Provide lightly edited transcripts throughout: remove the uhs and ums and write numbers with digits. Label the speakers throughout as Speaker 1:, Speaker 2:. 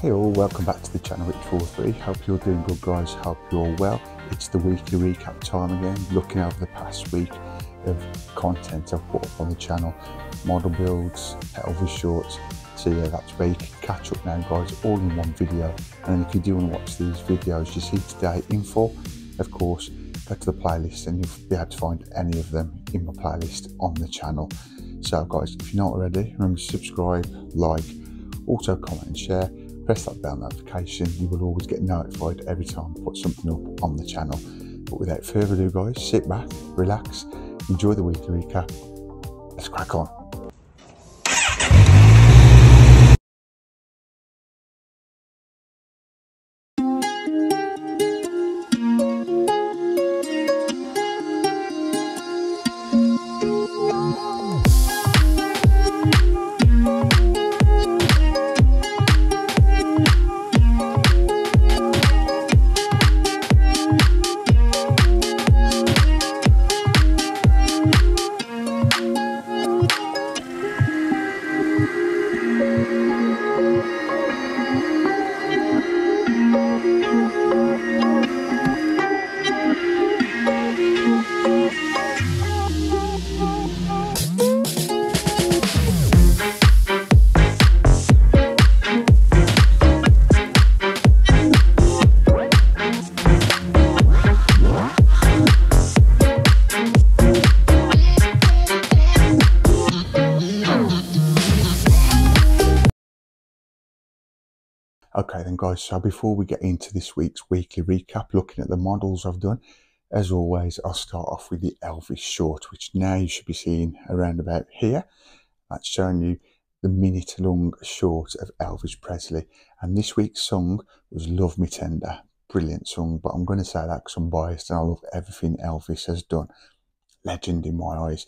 Speaker 1: Hey all, welcome back to the channel Rich43. Hope you're doing good guys, hope you're well. It's the weekly recap time again, looking over the past week of content I've put up on the channel. Model builds, Elvis shorts. So yeah, that's where you can catch up now guys, all in one video. And if you do want to watch these videos you see today in full, of course, go to the playlist and you'll be able to find any of them in my playlist on the channel. So guys, if you're not already, remember to subscribe, like, also comment and share. Press that bell notification, you will always get notified every time I put something up on the channel. But without further ado guys, sit back, relax, enjoy the weekly recap. Let's crack on. Okay then guys, so before we get into this week's weekly recap, looking at the models I've done, as always I'll start off with the Elvis short, which now you should be seeing around about here. That's showing you the minute long short of Elvis Presley, and this week's song was Love Me Tender. Brilliant song, but I'm going to say that because I'm biased and I love everything Elvis has done. Legend in my eyes.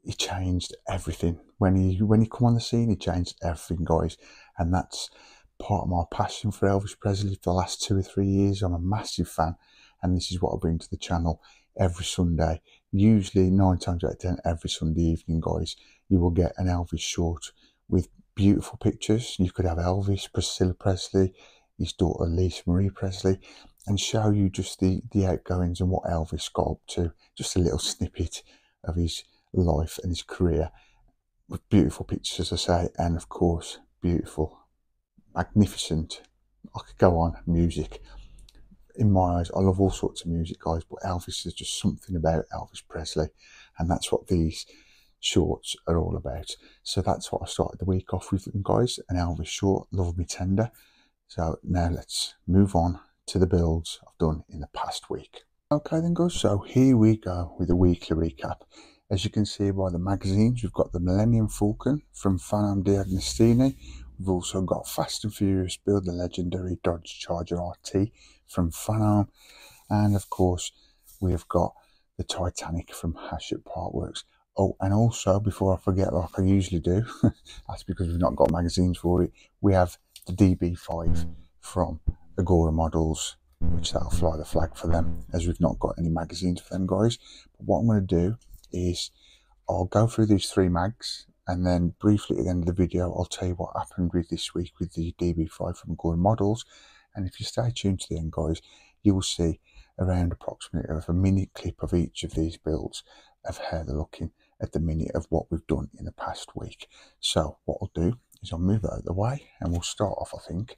Speaker 1: He changed everything. When he come on the scene, he changed everything guys, and that's part of my passion for Elvis Presley for the last 2 or 3 years. I'm a massive fan, and this is what I bring to the channel every Sunday. Usually 9 times out of 10 every Sunday evening guys, you will get an Elvis short with beautiful pictures. You could have Elvis, Priscilla Presley, his daughter Lisa Marie Presley, and show you just the outgoings and what Elvis got up to. Just a little snippet of his life and his career with beautiful pictures, as I say, and of course beautiful, magnificent, I could go on, music. In my eyes, I love all sorts of music guys, but Elvis is just something about Elvis Presley, and that's what these shorts are all about. So that's what I started the week off with guys, an Elvis short, Love Me Tender. So now let's move on to the builds I've done in the past week. Okay then guys, so here we go with the weekly recap. As you can see by the magazines, we've got the Millennium Falcon from Phanom D'Agostini. We've also got Fast and Furious build, the legendary Dodge Charger RT from Phanom. And of course, we've got the Titanic from Hachette Parkworks. Oh, and also, before I forget like I usually do, that's because we've not got magazines for it, we have the DB5 from Agora Models, which that'll fly the flag for them, as we've not got any magazines for them guys. But what I'm going to do is I'll go through these 3 mags, and then briefly at the end of the video I'll tell you what happened with this week with the DB5 from Agora Models. And if you stay tuned to the end guys, you will see around approximately a minute clip of each of these builds of how they're looking at the minute of what we've done in the past week. So what I'll do is I'll move out of the way, and we'll start off I think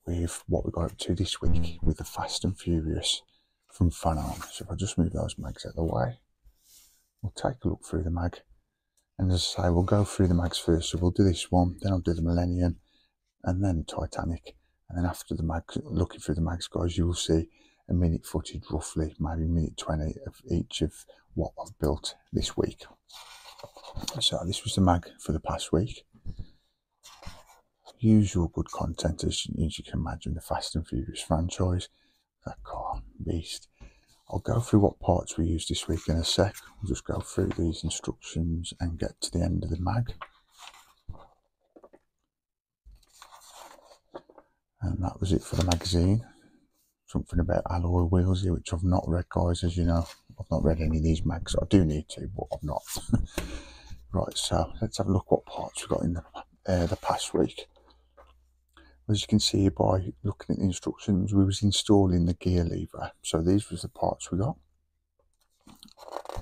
Speaker 1: with what we got up to this week with the Fast and Furious from Phanom. So if I just move those mags out of the way, we'll take a look through the mag. And as I say, we'll go through the mags first. So we'll do this one, then I'll do the Millennium, and then Titanic. And then after the mags, looking through the mags guys, you will see a minute footage roughly, maybe minute 20 of each of what I've built this week. So this was the mag for the past week. Usual good content as you can imagine, the Fast and Furious franchise. That car, beast. I'll go through what parts we used this week in a sec. We'll just go through these instructions and get to the end of the mag. And that was it for the magazine. Something about alloy wheels here, which I've not read guys, as you know. I've not read any of these mags. I do need to, but I've not. Right, so let's have a look what parts we got in the past week. As you can see by looking at the instructions, we was installing the gear lever. So these was the parts we got.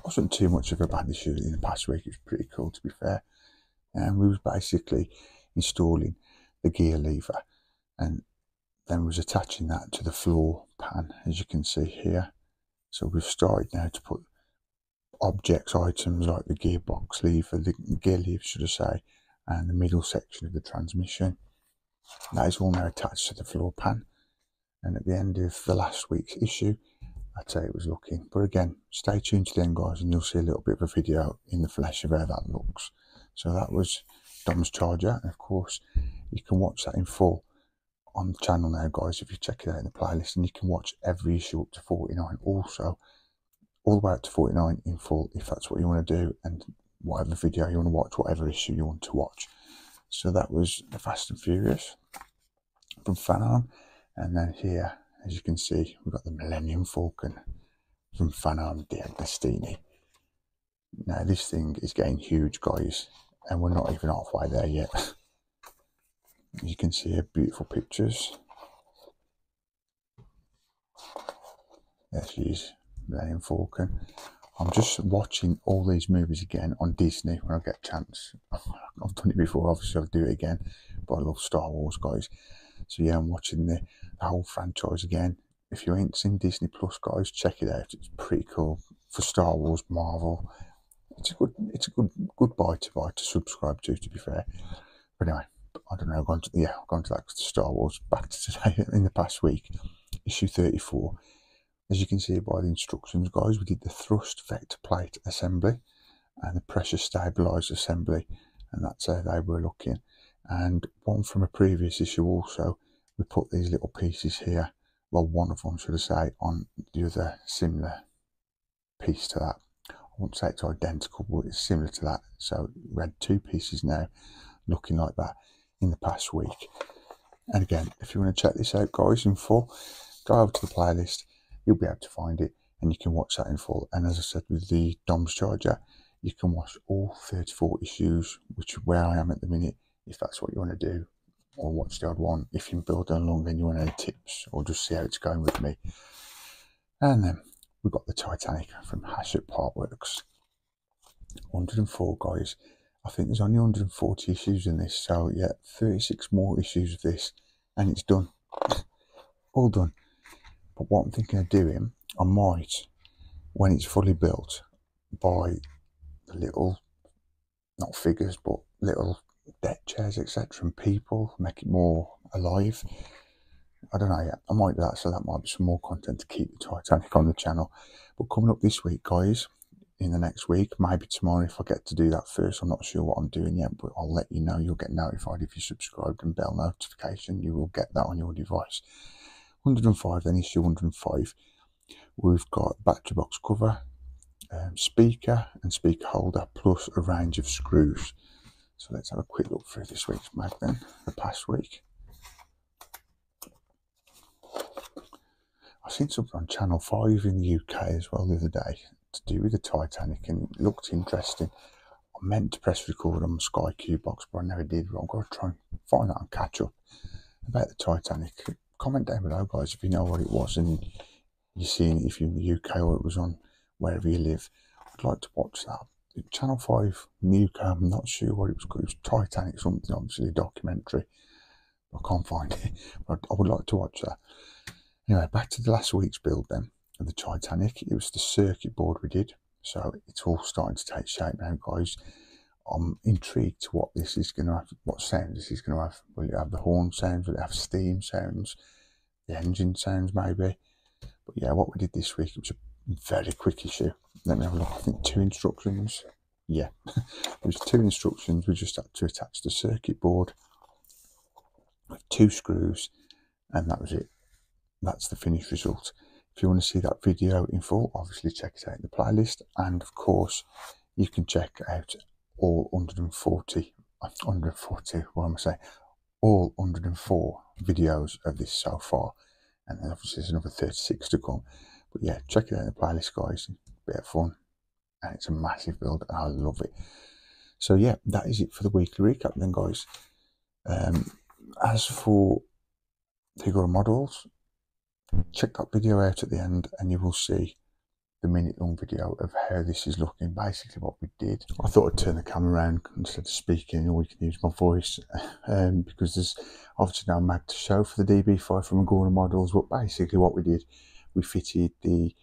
Speaker 1: Wasn't too much of a bad issue in the past week. It was pretty cool, to be fair. And we was basically installing the gear lever, and then was attaching that to the floor pan, as you can see here. So we've started now to put objects, items like the gearbox lever, the gear lever should I say, and the middle section of the transmission. That is all now attached to the floor pan, and at the end of the last week's issue, I'd say it was looking. But again, stay tuned to the end, guys, and you'll see a little bit of a video in the flesh of how that looks. So that was Dom's Charger, and of course you can watch that in full on the channel now, guys, if you check it out in the playlist, and you can watch every issue up to 49, also all the way up to 49 in full if that's what you want to do, and whatever video you want to watch, whatever issue you want to watch. So that was the Fast and Furious from Fanarm, and then here, as you can see, we've got the Millennium Falcon from Fanarm di Agostini. Now this thing is getting huge, guys, and we're not even halfway there yet. As you can see here, beautiful pictures. There she is, Millennium Falcon. I'm just watching all these movies again on Disney when I get a chance. I've done it before, obviously I'll do it again, but I love Star Wars, guys. So yeah, I'm watching the whole franchise again. If you ain't seen Disney Plus, guys, check it out. It's pretty cool. For Star Wars, Marvel, it's a good buy to subscribe to be fair. But anyway, I don't know, I've gone to that Star Wars. Back to today, in the past week, issue 34. As you can see by the instructions, guys, we did the thrust vector plate assembly and the pressure stabilizer assembly, and that's how they were looking. And one from a previous issue also, we put these little pieces here, well, one of them should I say, on the other similar piece to that. I won't say it's identical, but it's similar to that. So we had two pieces now looking like that in the past week. And again, if you want to check this out, guys, in full, go over to the playlist. You'll be able to find it, and you can watch that in full. And as I said, with the Dom's Charger, you can watch all 34 issues, which is where I am at the minute, if that's what you want to do, or watch the odd one if you're building along and you want any tips, or just see how it's going with me. And then we've got the Titanic from Hachette Partworks. 104, guys. I think there's only 140 issues in this, so yeah, 36 more issues of this, and it's done. All done. But what I'm thinking of doing, I might, when it's fully built, buy the little, not figures, but little deck chairs, etc., and people, make it more alive. I don't know yet. I might do that, so that might be some more content to keep the Titanic on the channel. But coming up this week, guys, in the next week, maybe tomorrow if I get to do that first. I'm not sure what I'm doing yet, but I'll let you know. You'll get notified if you subscribed, and bell notification, you will get that on your device. 105, then issue 105. We've got battery box cover, speaker and speaker holder, plus a range of screws. So let's have a quick look through this week's mag then, the past week. I've seen something on Channel 5 in the UK as well the other day to do with the Titanic, and it looked interesting. I meant to press record on my Sky Q box, but I never did. I'm going to try and find out and catch up about the Titanic. Comment down below, guys, if you know what it was and you've seen it, if you're in the UK or it was on wherever you live. I'd like to watch that. Channel 5 in the UK, I'm not sure what it was called. It was Titanic something, obviously a documentary. I can't find it, but I would like to watch that. Anyway, back to the last week's build then of the Titanic. It was the circuit board we did, so it's all starting to take shape now, guys. I'm intrigued to what this is going to have, what sounds this is going to have. Will it have the horn sounds? Will it have steam sounds? The engine sounds, maybe? But yeah, what we did this week, it was a very quick issue. Let me have a look. I think 2 instructions. Yeah, there was 2 instructions. We just had to attach the circuit board with 2 screws, and that was it. That's the finished result. If you want to see that video in full, obviously check it out in the playlist, and of course you can check out all 140, what am I saying, all 104 videos of this so far, and then obviously there's another 36 to come. But yeah, check it out in the playlist, guys. Bit of fun, and it's a massive build, and I love it. So yeah, that is it for the weekly recap then, guys. As for Tigger models. Check that video out at the end and you will see the minute-long video of how this is looking, basically what we did. I thought I'd turn the camera around instead of speaking, or we can use my voice, because there's obviously no mag to show for the DB5 from Agora models, but basically what we did, we fitted the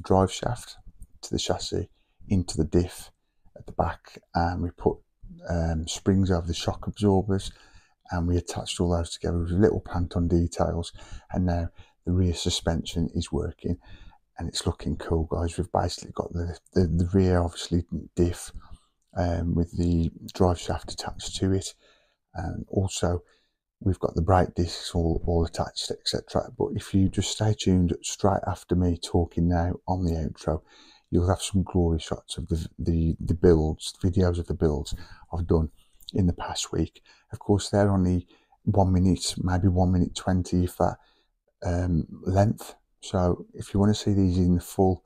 Speaker 1: drive shaft to the chassis into the diff at the back, and we put springs over the shock absorbers, and we attached all those together with little plant-on details, and now the rear suspension is working. And it's looking cool, guys. We've basically got the rear, obviously, diff with the drive shaft attached to it. And also, we've got the brake discs all attached, etc. But if you just stay tuned straight after me talking now on the outro, you'll have some glory shots of the builds, videos of the builds I've done in the past week. Of course, they're only 1 minute, maybe 1 minute 20, if that, length. So if you want to see these in the full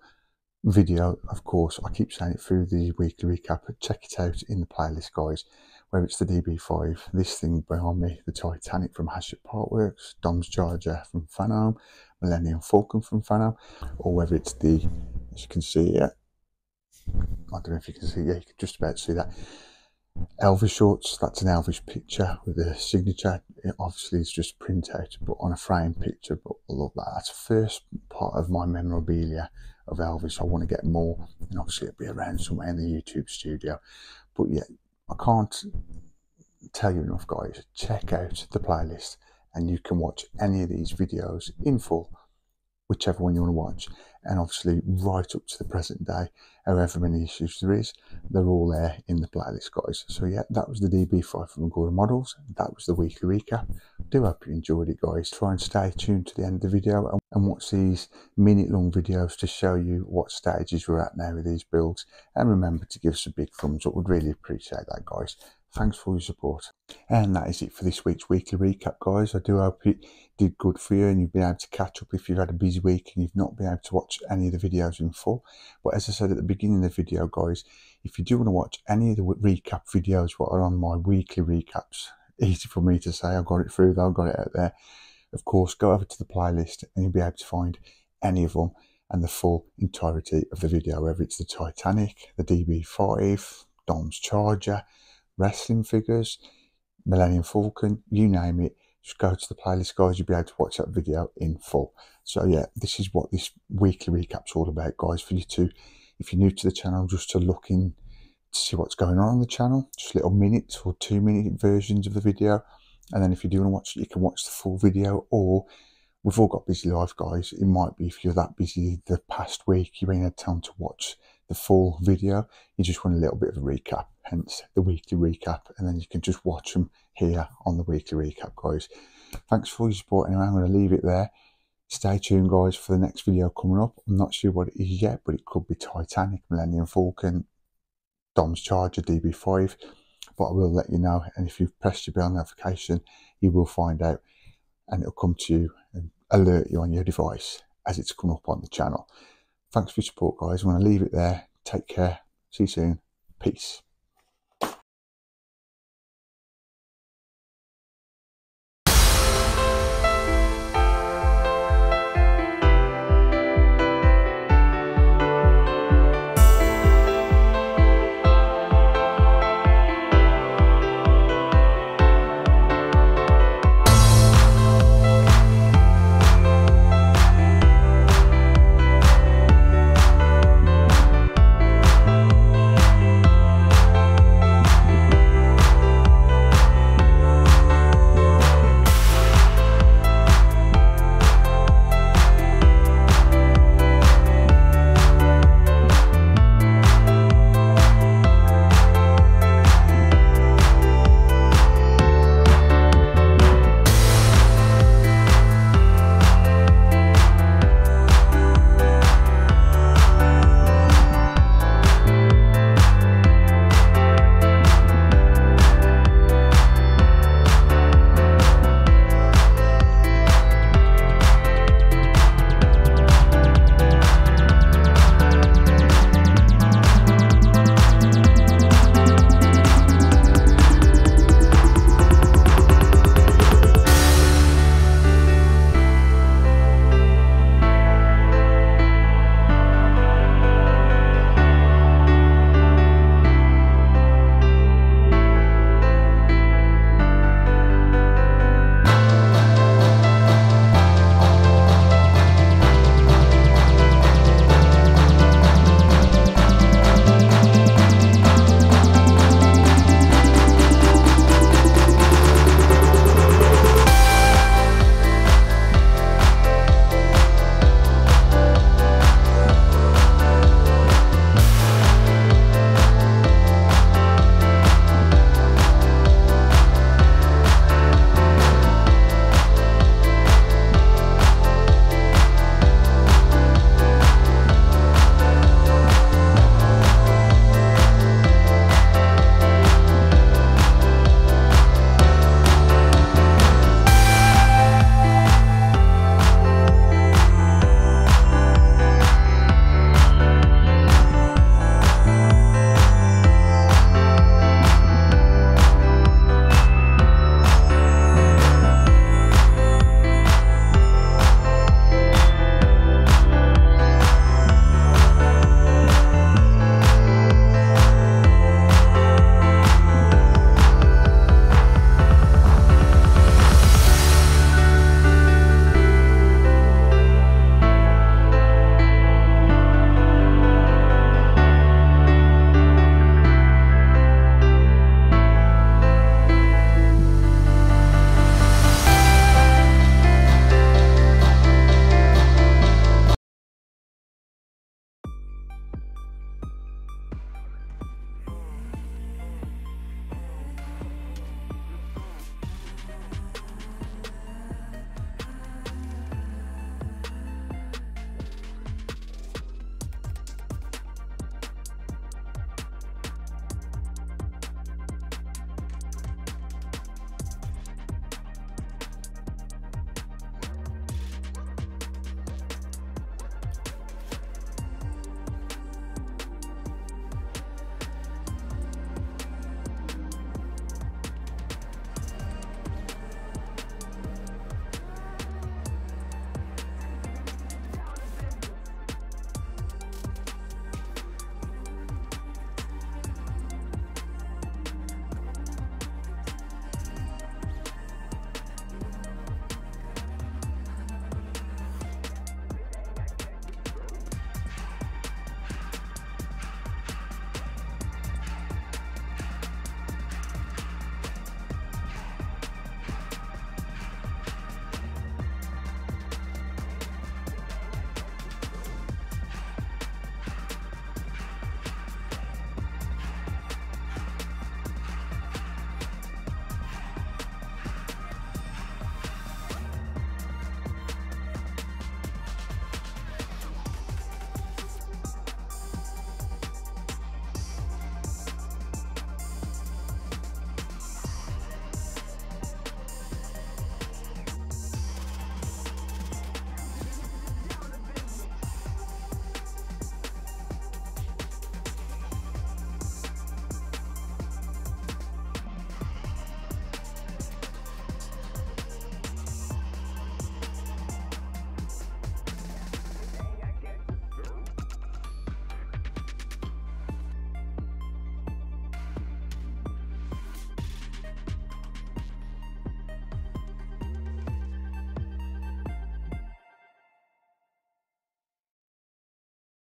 Speaker 1: video, of course, I keep saying it through the weekly recap, but check it out in the playlist, guys, where it's the DB5, this thing behind me, the Titanic from Hashett Parkworks, Dom's Charger from Phanom, Millennium Falcon from Phanom, or whether it's the, as you can see here, I don't know if you can see, yeah, you can just about see that, Elvis shorts. That's an Elvis picture with a signature. It obviously it's just print out, but on a frame picture. But I love that. That's the first part of my memorabilia of Elvis. I want to get more, and obviously it'll be around somewhere in the YouTube studio. But yeah, I can't tell you enough, guys. Check out the playlist, and you can watch any of these videos in full, whichever one you want to watch. And obviously right up to the present day, however many issues there is, they're all there in the playlist, guys. So yeah, that was the DB5 from Agora models. That was the weekly recap. I do hope you enjoyed it, guys. Try and stay tuned to the end of the video and watch these minute-long videos to show you what stages we're at now with these builds. And remember to give us a big thumbs up. Would really appreciate that, guys. Thanks for your support. And that is it for this week's weekly recap, guys. I do hope it did good for you and you've been able to catch up if you've had a busy week and you've not been able to watch any of the videos in full. But as I said at the beginning of the video, guys, if you do want to watch any of the recap videos what are on my weekly recaps, easy for me to say, I've got it through though, I've got it out there. Of course, go over to the playlist and you'll be able to find any of them and the full entirety of the video, whether it's the Titanic, the DB5, Dom's Charger, wrestling figures, Millennium Falcon, you name it. Just go to the playlist, guys. You'll be able to watch that video in full. So yeah, this is what this weekly recap's all about, guys. For you to, if you're new to the channel, just to look in to see what's going on the channel. Just little minute or 2 minute versions of the video. And then if you do want to watch it, you can watch the full video. Or we've all got busy life, guys. It might be if you're that busy the past week, you ain't had time to watch the full video. You just want a little bit of a recap, hence the weekly recap, and then you can just watch them here on the weekly recap, guys. Thanks for your support anyway. I'm going to leave it there. Stay tuned, guys, for the next video coming up. I'm not sure what it is yet, but it could be Titanic, Millennium Falcon, Dom's Charger, DB5, but I will let you know. And if you've pressed your bell notification, you will find out, and it'll come to you and alert you on your device as it's come up on the channel. Thanks for your support, guys. I'm going to leave it there. Take care. See you soon. Peace.